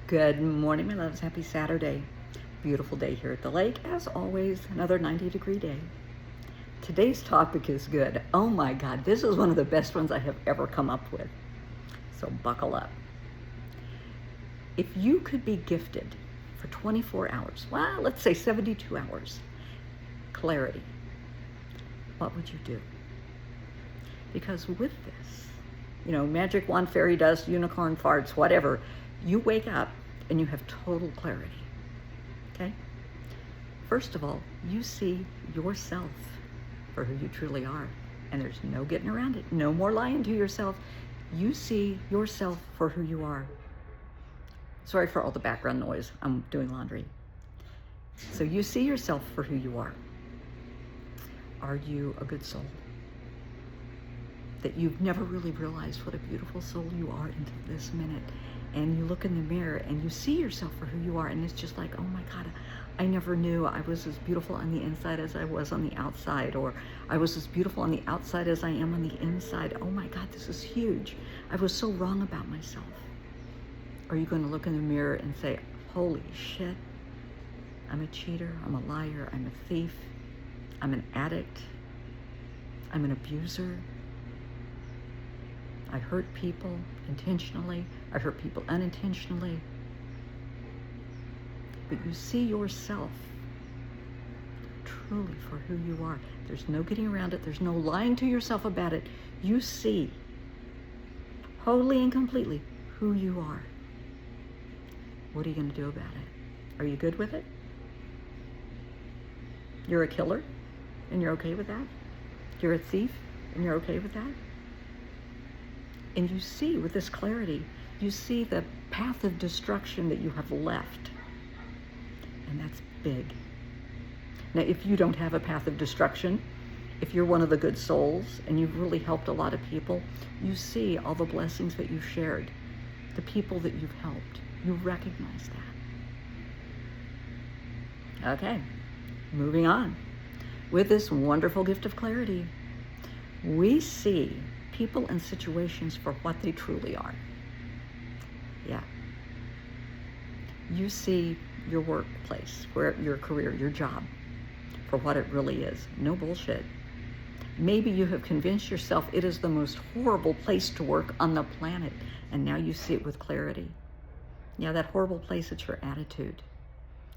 Good morning, my loves. Happy Saturday. Beautiful day here at the lake. As always, another 90-degree day. Today's topic is good. Oh my God, this is one of the best ones I have ever come up with. So buckle up. If you could be gifted for 24 hours, well, let's say 72 hours, clarity, what would you do? Because with this, magic wand, fairy dust, unicorn farts, whatever, you wake up and you have total clarity. Okay? First of all, you see yourself for who you truly are. And there's no getting around it. No more lying to yourself. You see yourself for who you are. Sorry for all the background noise. I'm doing laundry. So you see yourself for who you are. Are you a good soul? That you've never really realized what a beautiful soul you are until this minute. And you look in the mirror and you see yourself for who you are, and it's just like, oh my God, I never knew I was as beautiful on the inside as I was on the outside, or I was as beautiful on the outside as I am on the inside. Oh my God, this is huge. I was so wrong about myself. Are you going to look in the mirror and say, holy shit, I'm a cheater, I'm a liar, I'm a thief, I'm an addict, I'm an abuser, I hurt people intentionally, I hurt people unintentionally. But you see yourself truly for who you are. There's no getting around it. There's no lying to yourself about it. You see wholly and completely who you are. What are you going to do about it? Are you good with it? You're a killer and you're okay with that? You're a thief and you're okay with that? And you see with this clarity, you see the path of destruction that you have left. And that's big. Now, if you don't have a path of destruction, if you're one of the good souls and you've really helped a lot of people, you see all the blessings that you've shared, the people that you've helped. You recognize that. Okay, moving on. With this wonderful gift of clarity, we see people and situations for what they truly are. Yeah. You see your workplace, where your career, your job, for what it really is. No bullshit. Maybe you have convinced yourself it is the most horrible place to work on the planet, and now you see it with clarity. Yeah, that horrible place, it's your attitude.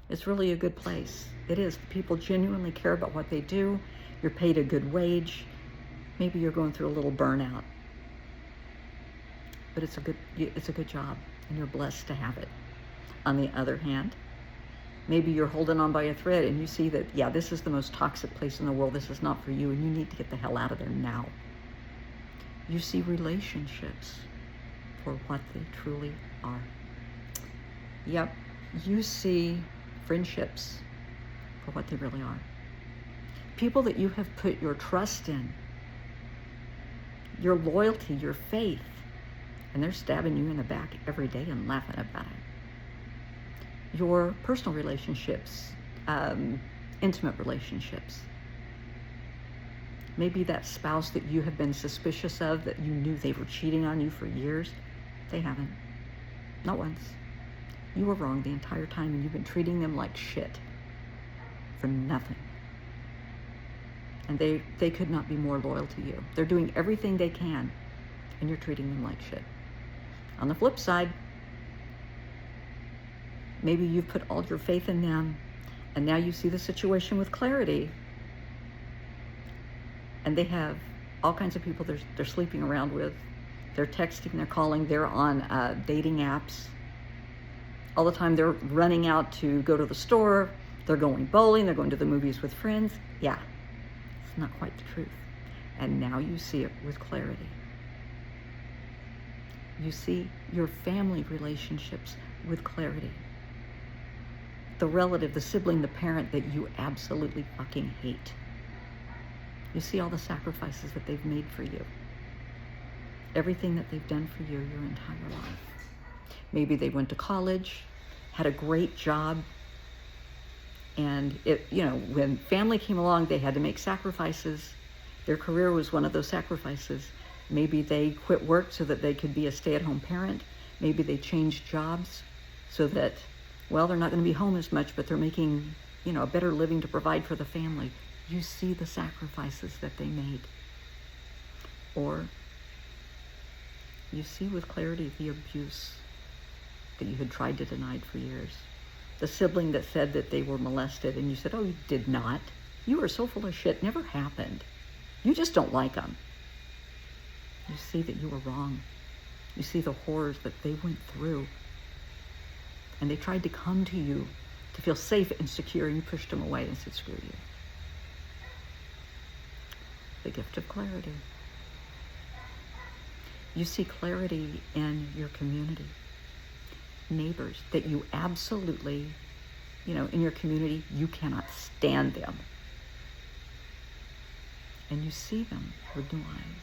It's really a good place. It is. People genuinely care about what they do. You're paid a good wage. Maybe you're going through a little burnout. But it's a good job, and you're blessed to have it. On the other hand, maybe you're holding on by a thread and you see that, yeah, this is the most toxic place in the world. This is not for you, and you need to get the hell out of there now. You see relationships for what they truly are. Yep, you see friendships for what they really are. People that you have put your trust in, your loyalty, your faith, and they're stabbing you in the back every day and laughing about it. Your personal relationships, intimate relationships. Maybe that spouse that you have been suspicious of, that you knew they were cheating on you for years, they haven't. Not once. You were wrong the entire time, and you've been treating them like shit for nothing. And they could not be more loyal to you. They're doing everything they can, and you're treating them like shit. On the flip side, maybe you've put all your faith in them, and now you see the situation with clarity, and they have all kinds of people they're sleeping around with. They're texting, they're calling, they're on dating apps. All the time they're running out to go to the store, they're going bowling, they're going to the movies with friends. Yeah, it's not quite the truth. And now you see it with clarity. You see your family relationships with clarity. The relative, the sibling, the parent that you absolutely fucking hate. You see all the sacrifices that they've made for you. Everything that they've done for you your entire life. Maybe they went to college, had a great job, and when family came along, they had to make sacrifices. Their career was one of those sacrifices. Maybe they quit work so that they could be a stay-at-home parent. Maybe they changed jobs. so that, well, they're not going to be home as much, but they're making, a better living to provide for the family. You see the sacrifices that they made. Or you see with clarity the abuse that you had tried to deny for years. The sibling that said that they were molested, and you said, oh, you did not. You are so full of shit. Never happened. You just don't like them. You see that you were wrong. You see the horrors that they went through. And they tried to come to you to feel safe and secure, and you pushed them away and said, screw you. The gift of clarity. You see clarity in your community. Neighbors that you absolutely, in your community, you cannot stand them. And you see them with new eyes,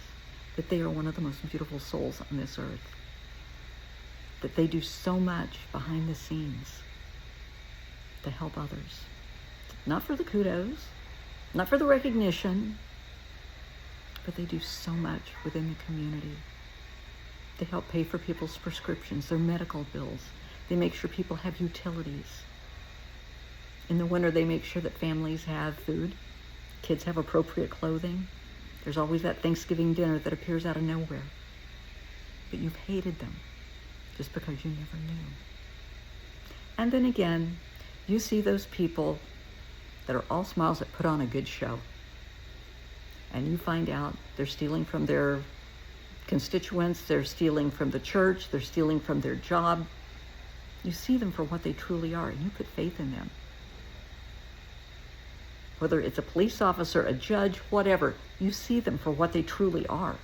that they are one of the most beautiful souls on this earth, that they do so much behind the scenes to help others. Not for the kudos, not for the recognition, but they do so much within the community. They help pay for people's prescriptions, their medical bills. They make sure people have utilities. In the winter, they make sure that families have food, kids have appropriate clothing. There's always that Thanksgiving dinner that appears out of nowhere. But you've hated them just because you never knew. And then again, you see those people that are all smiles that put on a good show. And you find out they're stealing from their constituents, they're stealing from the church, they're stealing from their job. You see them for what they truly are, and you put faith in them. Whether it's a police officer, a judge, whatever, you see them for what they truly are.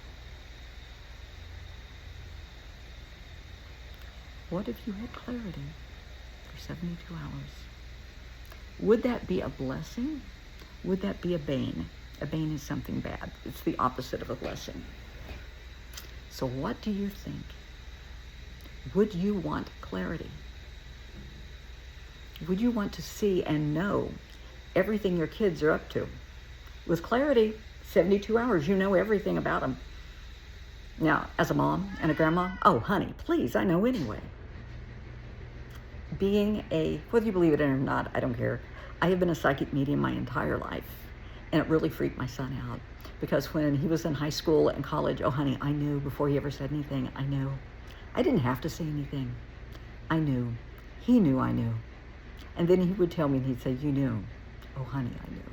What if you had clarity for 72 hours? Would that be a blessing? Would that be a bane? A bane is something bad. It's the opposite of a blessing. So what do you think? Would you want clarity? Would you want to see and know everything your kids are up to? With clarity, 72 hours, you know everything about them. Now, as a mom and a grandma, oh, honey, please, I know anyway. Whether you believe it or not, I don't care. I have been a psychic medium my entire life, and it really freaked my son out. Because when he was in high school and college, oh, honey, I knew before he ever said anything. I knew. I didn't have to say anything. I knew. He knew I knew. And then he would tell me, and he'd say, you knew. Oh, honey, I knew.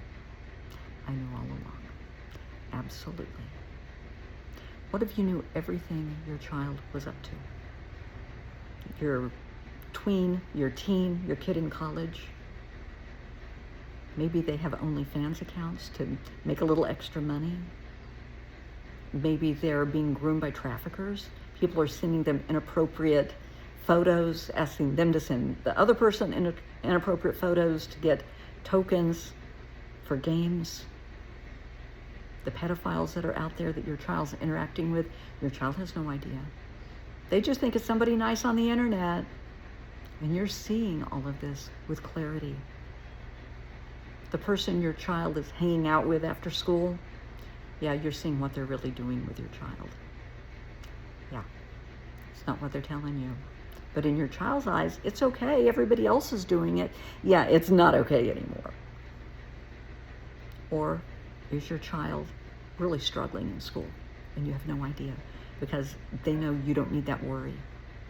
I knew all along. Absolutely. What if you knew everything your child was up to? Your tween, your teen, your kid in college. Maybe they have OnlyFans accounts to make a little extra money. Maybe they're being groomed by traffickers. People are sending them inappropriate photos, asking them to send the other person inappropriate photos to get tokens for games. The pedophiles that are out there that your child's interacting with, your child has no idea. They just think it's somebody nice on the internet. And you're seeing all of this with clarity. The person your child is hanging out with after school, yeah, you're seeing what they're really doing with your child. Yeah, it's not what they're telling you. But in your child's eyes, it's okay. Everybody else is doing it. Yeah, it's not okay anymore. Or is your child really struggling in school and you have no idea because they know you don't need that worry.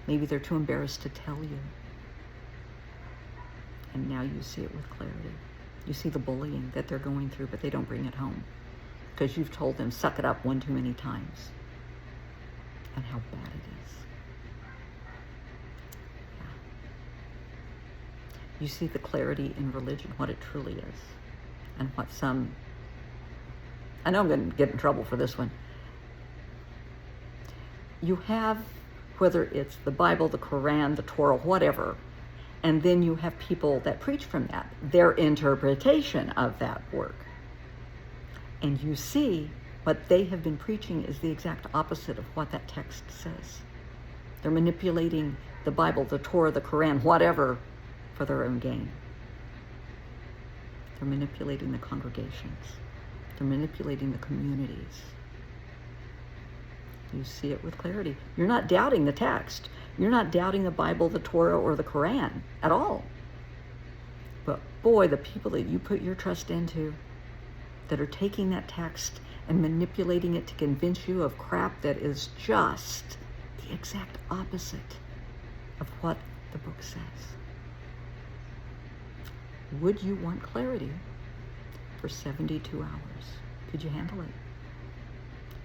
Maybe they're too embarrassed to tell you. And now you see it with clarity. You see the bullying that they're going through, but they don't bring it home because you've told them, suck it up one too many times. And how bad it is. Yeah. You see the clarity in religion, what it truly is. And what I know I'm going to get in trouble for this one. You have, whether it's the Bible, the Quran, the Torah, whatever, and then you have people that preach from that, their interpretation of that work. And you see what they have been preaching is the exact opposite of what that text says. They're manipulating the Bible, the Torah, the Quran, whatever, for their own gain. They're manipulating the congregations. They're manipulating the communities. You see it with clarity. You're not doubting the text. You're not doubting the Bible, the Torah, or the Quran at all. But boy, the people that you put your trust into, that are taking that text and manipulating it to convince you of crap that is just the exact opposite of what the book says. Would you want clarity for 72 hours? Could you handle it?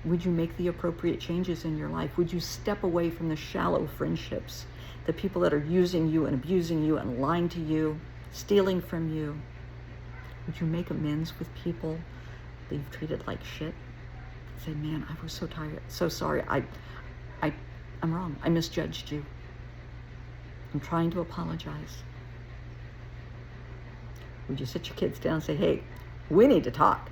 Would you make the appropriate changes in your life? Would you step away from the shallow friendships, the people that are using you and abusing you and lying to you, stealing from you? Would you make amends with people that you've treated like shit? Say, man, I was so tired, so sorry. I'm wrong. I misjudged you. I'm trying to apologize. Would you sit your kids down and say, hey, we need to talk?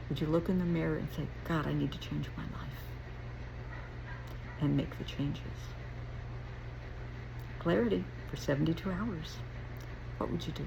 Would you look in the mirror and say, God, I need to change my life and make the changes? Clarity for 72 hours. What would you do?